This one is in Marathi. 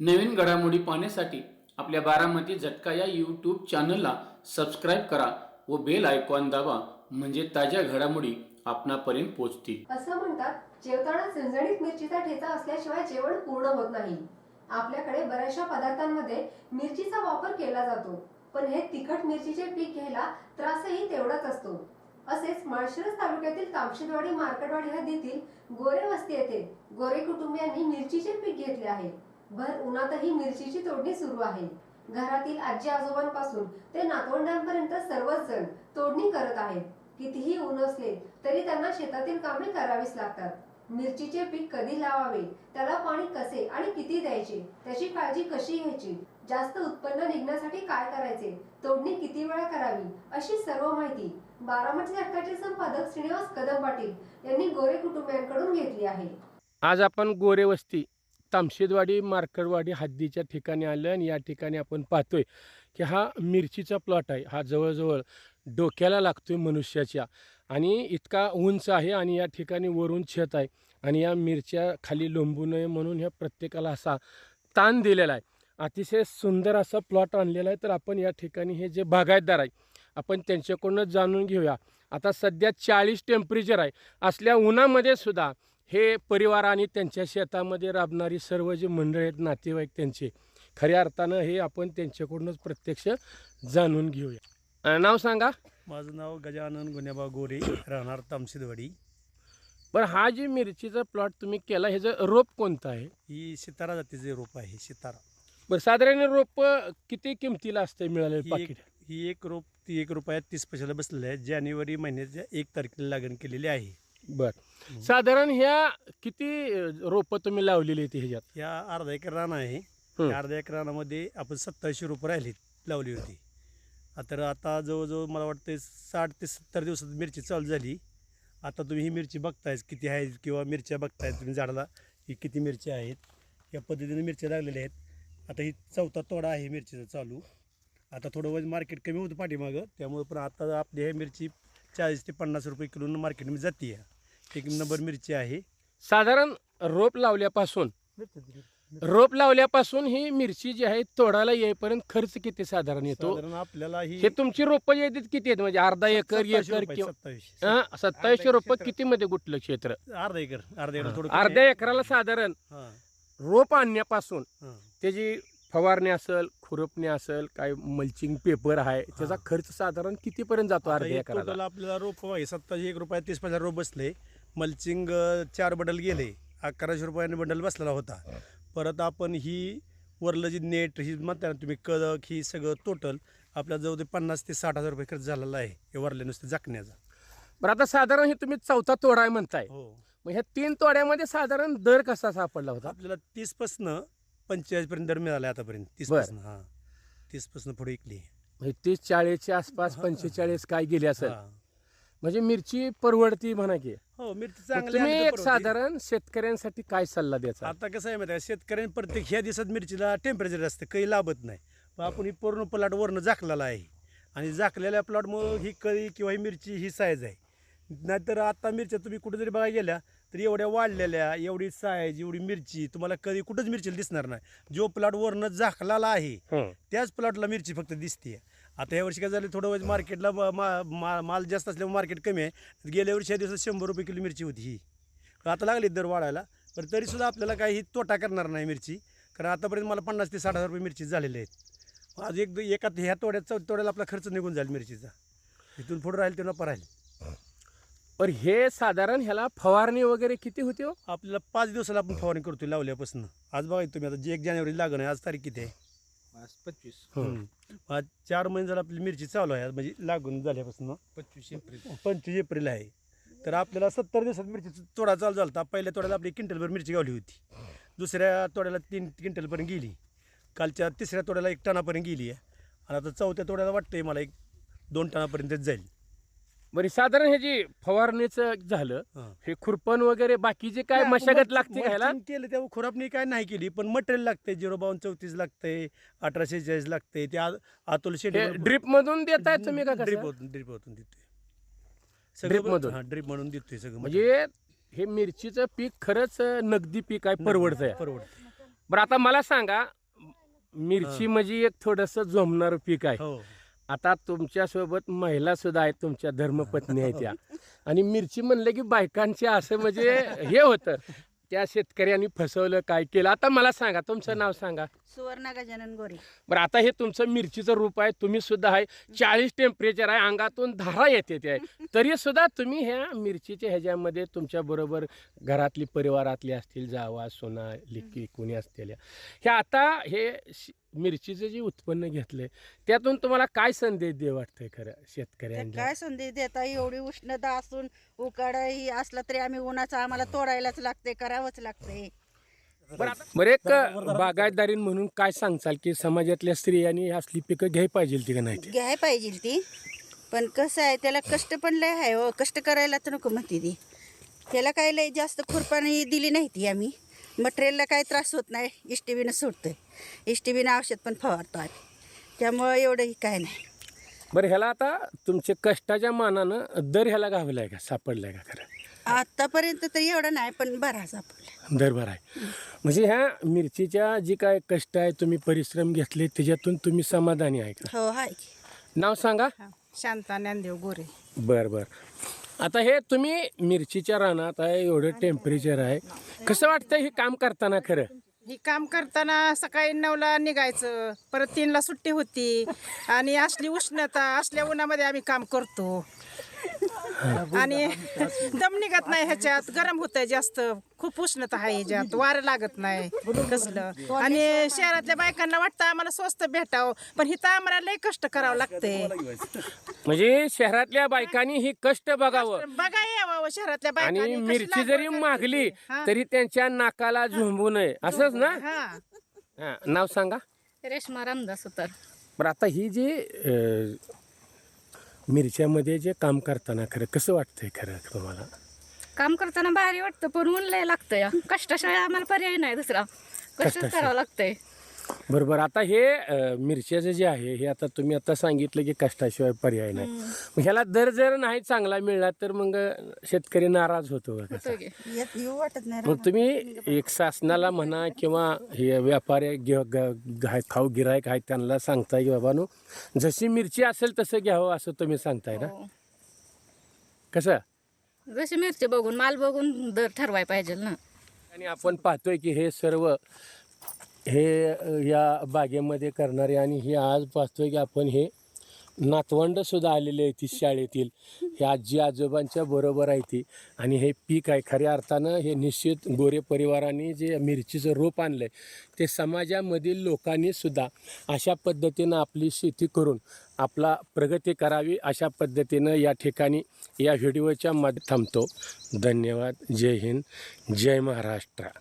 नवीन घडामोडी पाहण्यासाठी आपल्या बारामती झटका या यूट्यूब चॅनलला सबस्क्राईब करा व बेल आयकॉन दाबा म्हणजे ताज्या घडामोडी आपणापर्यंत पोहोचतील. असं म्हणतात, जेवताना झणझणीत मिरचीचा ठेचा असल्याशिवाय जेवण पूर्ण होत नाही. आपल्याकडे बऱ्याचशा पदार्थांमध्ये मिरचीचा वापर केला जातो, पण हे तिखट मिरचीचे पीक घ्यायला त्रासही तेवढाच असतो. असेच माळशिरस तालुक्यातील तामशेदवाडी मार्केटवाडी हद्दीतील गोरे वस्ती येथे गोरे कुटुंबियांनी मिरचीचे पीक घेतले आहे. भर उन्हातही मिरचीची तोडणी सुरू आहे. घरातील आजी आजोबांपासून ते नातवंडांपर्यंत सर्वच जण तोडणी करत आहेत. कितीही ऊन असले तरी त्यांना शेतातील कामे करावीच लागतात. मिरचीचे पीक कधी लावावे, त्याला पाणी कसे आणि किती द्यायचे, त्याची काळजी कशी घ्यायची, जास्त उत्पन्न निघण्यासाठी काय करायचे, तोडणी किती वेळा करावी, अशी सर्व माहिती बारामती झटकाचे संपादक श्रीनिवास कदम पाटील यांनी गोरे कुटुंबियांकडून घेतली आहे. आज आपण गोरे वस्ती तामशेदवाडी मार्केटवाडी हद्दीच्या ठिकाणी आलं आणि या ठिकाणी आपण पाहतोय की हा मिरचीचा प्लॉट आहे. हा जवळजवळ डोक्याला लागतोय मनुष्याच्या आणि इतका उंच आहे आणि या ठिकाणी वरून छत आहे आणि या मिरच्या खाली लोंबू नये म्हणून ह्या प्रत्येकाला असा ताण दिलेला आहे. अतिशय सुंदर असा प्लॉट आणलेला आहे. तर आपण या ठिकाणी हे जे बागायतदार आहे आपण त्यांच्याकडूनच जाणून घेऊया. आता सध्या 40 टेम्परेचर आहे. असल्या उन्हामध्ये सुद्धा हे परिवार आणि त्यांच्या शेतामध्ये राबणारी सर्व जे मंडळ आहेत नातेवाईक त्यांचे खऱ्या अर्थानं हे आपण त्यांच्याकडूनच प्रत्यक्ष जाणून घेऊया. नाव सांगा. माझं नाव गजानन गुन्हेबा गोरे, राहणार तामशेदवाडी. बरं, हा जी मिरचीचा प्लॉट तुम्ही केला ह्याचं रोप कोणतं आहे? ही सितारा जातीचे रोप आहे. सितारा. बरं, साधारण रोप किती किमतीला असते मिळालेलं पाकिट? ही एक रोप ती ₹1.30 पैशाला बसलेलं आहे. जानेवारी महिन्याच्या 1 तारखेला लागण केलेली आहे. बरं, साधारण ह्या किती रोपं तुम्ही लावलेली आहेत ह्याच्यात? या अर्धा एकर रान आहे. या अर्धा एकर रानामध्ये आपण 2700 रोपं लावली होती. तर आता जवळजवळ मला वाटतं 60 ते 70 दिवसात मिरची चालू झाली. आता तुम्ही ही मिरची बघताय किती आहे किंवा मिरच्या बघताय तुम्ही झाडाला ही किती मिरची आहेत. या पद्धतीने मिरच्या लागलेल्या आहेत. आता ही 4था तोडा आहे मिरचीचा चालू. आता थोडं मार्केट कमी होतं पाठीमागं, त्यामुळे पण आता आपली हे मिरची 40 ते 50 रुपये किलोनं मार्केटमध्ये जाते. एक नंबर मिरची आहे. साधारण रोप लावल्यापासून ही मिरची जी आहे तोडायला येईपर्यंत खर्च किती साधारण येतो? साधारण आपल्याला हे तुमची रोपं येतात किती आहेत? म्हणजे अर्धा एकर, एकर किंवा 2700 रुपये किती मध्ये कुठलं क्षेत्र? अर्धा एकर थोडं अर्ध्या एकराला साधारण रोप आणण्यापासून त्याची फवारणी असेल, खुरपणी असेल, काय मल्चिंग पेपर आहे, त्याचा खर्च साधारण कितीपर्यंत जातो अर्ध्या एकराला? आपल्याला रोप ₹1.30 रोप बसले. मल्चिंग 4 बंडल गेले. 1100 रुपयाने बंडल बसलेला होता. परत आपण ही वरलं जी नेट ही म्हणता तुम्ही कदक ही सगळं टोटल आपल्या जवळ 50 ते 60 हजार रुपये खर्च झालेला आहे हे वरले नुसते झाकण्याचा. बरं, आता साधारण हे तुम्ही 4था तोडा आहे म्हणताय. हो. मग ह्या 3 तोड्यामध्ये साधारण दर कसा सापडला होता? आपल्याला 30 45 पर्यंत दर मिळाला आतापर्यंत. 30 पुढे विकली. म्हणजे 30-40च्या आसपास 45 काय गेले असेल. म्हणजे मिरची परवडती म्हणा की. हो, मिरची चांगली. तुम्ही एक साधारण शेतकऱ्यांसाठी काय सल्ला द्यायचा? आता कसं आहे माहिती आहे, शेतकऱ्यांनी प्रत्येक ह्या दिवसात मिरचीला टेम्परेचर असतं, काही लाभत नाही. पण आपण ही पूर्ण प्लॉट वरनं झाकलेला आहे आणि झाकलेल्या प्लॉटमुळं ही कळी किंवा ही मिरची ही साईज आहे. नाहीतर आता मिरच्या तुम्ही कुठे जरी बघायला गेल्या तर एवढ्या वाढलेल्या, एवढी साईज, एवढी मिरची तुम्हाला कधी कुठंच मिरची दिसणार नाही. जो प्लॉट वरनं झाकलेला आहे त्याच प्लॉटला मिरची फक्त दिसते. आता ह्या वर्षी काय झालं, थोडं मार्केटला माल जास्त असल्यामुळे मार्केट कमी आहे. गेल्या वर्षी या दिवसात 100 रुपये किलो मिरची होती. ही आता लागली दर वाढायला, पण तरीसुद्धा आपल्याला काही तोटा करणार नाही मिरची, कारण आतापर्यंत मला 50 ते 60 हजार रुपये मिरची झालेले आहेत. आज एका ह्या तोड्याला आपला खर्च निघून जाईल मिरचीचा. इथून पुढे राहील ते नफा राहील. पण हे साधारण ह्याला फवारणी वगैरे किती होती हो? आपल्याला 5 दिवसाला आपण फवारणी करतोय लावल्यापासून. आज बघा तुम्ही, आता 1 जानेवारी लागण आहे. आज तारीख किती आहे? 25. आज 4 महिने झाला आपली मिरची चालू आहे. म्हणजे लागून झाल्यापासून 25 एप्रिल आहे. तर आपल्याला 70 दिवसात मिरची तोडा चालू झाला. पहिल्या तोड्याला आपली क्विंटलभर मिरची गावली होती. दुसऱ्या तोड्याला 3 क्विंटलपर्यंत गेली. कालच्या तिसऱ्या तोड्याला 1 टनापर्यंत गेली आहे. आणि आता 4थ्या तोड्याला वाटतंय मला 1-2 टनापर्यंत जाईल. बरं, साधारण हे जे फवारणीचं झालं, हे खुरपण वगैरे बाकीचे काय मशागत लागते घ्यायला केलं तेव्हा खुरापणी काय नाही केली, पण मटेरियल लागते. 05234 लागते, 1846 लागते. ते अतुल शेट्टी ड्रिप मधून देताय तुम्ही का? ड्रिप होतून देतोय सगळं. ड्रिप म्हणून देतोय सगळं. म्हणजे हे मिरचीचं पीक खरंच नगदी पीक आहे, परवडतंय. बरं आता मला सांगा, मिरची म्हणजे एक थोडंसं जोमणारं पीक आहे. हो आता तुमच्यासोबत महिला सुद्धा आहेत, तुमच्या धर्मपत्नी आहेत त्या, आणि मिरची म्हणलं की बायकांचे असं म्हणजे हे होतं, त्या शेतकऱ्यांनी फसवलं, काय केलं. आता मला सांगा, तुमचं नाव सांगा. सुवर्णा गजानन गोरे. बरं आता हे तुमचं मिरचीचं रूप आहे, तुम्ही सुद्धा आहे, 40 टेम्परेचर आहे, अंगातून धारा येते ते आहे, तरी सुद्धा तुम्ही ह्या मिरचीच्या ह्याच्यामध्ये तुमच्याबरोबर घरातली परिवारातली असतील, जावा सुना लिकी कोणी असलेल्या, ह्या आता हे मिरचीचं जे उत्पन्न घेतलंय त्यातून तुम्हाला काय संदेश दे वाटतंय खरं तर शेतकऱ्यांना? काय संदेश देता, एवढी उष्णता असून उकाडाही असला तरी आम्ही उन्हाचा आम्हाला तोडायलाच लागते, करावंच लागते. बरं एक बागायतदारीण म्हणून काय सांगचाल की समाजातल्या स्त्रियांनी असली पिकं घ्याय पाहिजे ती का नाही ते? घ्याय पाहिजे ती, पण कसं आहे त्याला कष्ट पण लय आहे हो, कष्ट करायला तर नको म्हणते ती. त्याला काय लय जास्त खुरपाणी दिली नाही ती आम्ही, मटेरियलला काही त्रास होत नाही, इष्टीबीनं सुटतंय, इष्टीबीनं औषध पण फवारतो आम्ही, त्यामुळं एवढंही काय नाही. बरं ह्याला आता तुमच्या कष्टाच्या मानानं दर ह्याला गावलाय का, सापडलाय का खरं? आतापर्यंत तर एवढं नाही, पण बरा सापडला. दर बरं आहे. म्हणजे ह्या मिरचीच्या जी काय कष्ट आहे, तुम्ही परिश्रम घेतले, त्याच्यातून तुम्ही समाधानी आहे का? हो आहे की. नाव सांगा. शांता ज्ञानदेव गोरे. बरं बरं. आता हे तुम्ही मिरचीच्या रानात आहे, एवढं टेम्परेचर आहे, कसं वाटतं हे काम करताना खरं? ही काम करताना सकाळी 9ला निघायचं, परत 3ला सुट्टी होती, आणि असली उष्णता, असल्या उन्हामध्ये आम्ही काम करतो, आणि दम निघत नाही, ह्याच्यात गरम होतंय जास्त, खूप उष्णता आहे ह्याच्यात, वारं लागत नाही कसलं. आणि शहरातल्या बायकांना वाटतं आम्हाला स्वस्त भेटावं, पण इथं आम्हाला लय कष्ट करावं लागतंय. म्हणजे शहरातल्या बायकांनी ही कष्ट बघावं बघा यावं शहरातल्या आणि बायकांनी कशी मिरची लागवड जरी करते. मागली हा. तरी त्यांच्या नाकाला झोंबू नये, असंच ना? हा. हा, नाव सांगा. रेश्मा रामदास उतर. बरं आता ही जी मिरच्यामध्ये जे काम करताना खरं कसं वाटतंय खरं तुम्हाला? काम करताना भारी वाटतं, पण ऊन लय लागतं या कष्टाशिवाय आम्हाला पर्याय नाही दुसरा, कष्ट कष्टाशिवाय. करावं लागतंय. बरोबर. आता हे मिरच्याचं जे आहे हे आता तुम्ही आता सांगितलं की कष्टाशिवाय पर्याय नाही, मग ह्याला दर जर नाही चांगला मिळाला तर मग शेतकरी नाराज होतो का कसा? होतं की. येऊ वाटत नाही. मग तुम्ही एक शासनाला म्हणा किंवा हे व्यापारी खाऊ गिरायक आहे त्यांना सांगताय की बाबांनो जशी मिरची असेल तसं घ्यावं असं तुम्ही सांगताय ना? हो. कसं? जशी मिरची बघून, माल बघून दर ठरवाय पाहिजे ना. आणि आपण पाहतोय की हे सर्व हे या बागेमध्ये करणारे, आणि हे आज पाहतोय की आपण हे नातवंडसुद्धा आलेले आहेत शाळेतील, हे आजी आजोबांच्या बरोबर आहे ती, आणि हे पीक आहे खऱ्या अर्थानं हे निश्चित गोरे परिवाराने जे मिरचीचं रोप आणलं आहे ते समाजामधील लोकांनी सुद्धा अशा पद्धतीनं आपली शेती करून आपला प्रगती करावी, अशा पद्धतीनं या ठिकाणी या व्हिडिओच्या मध्ये थांबतो. धन्यवाद. जय हिंद, जय महाराष्ट्र.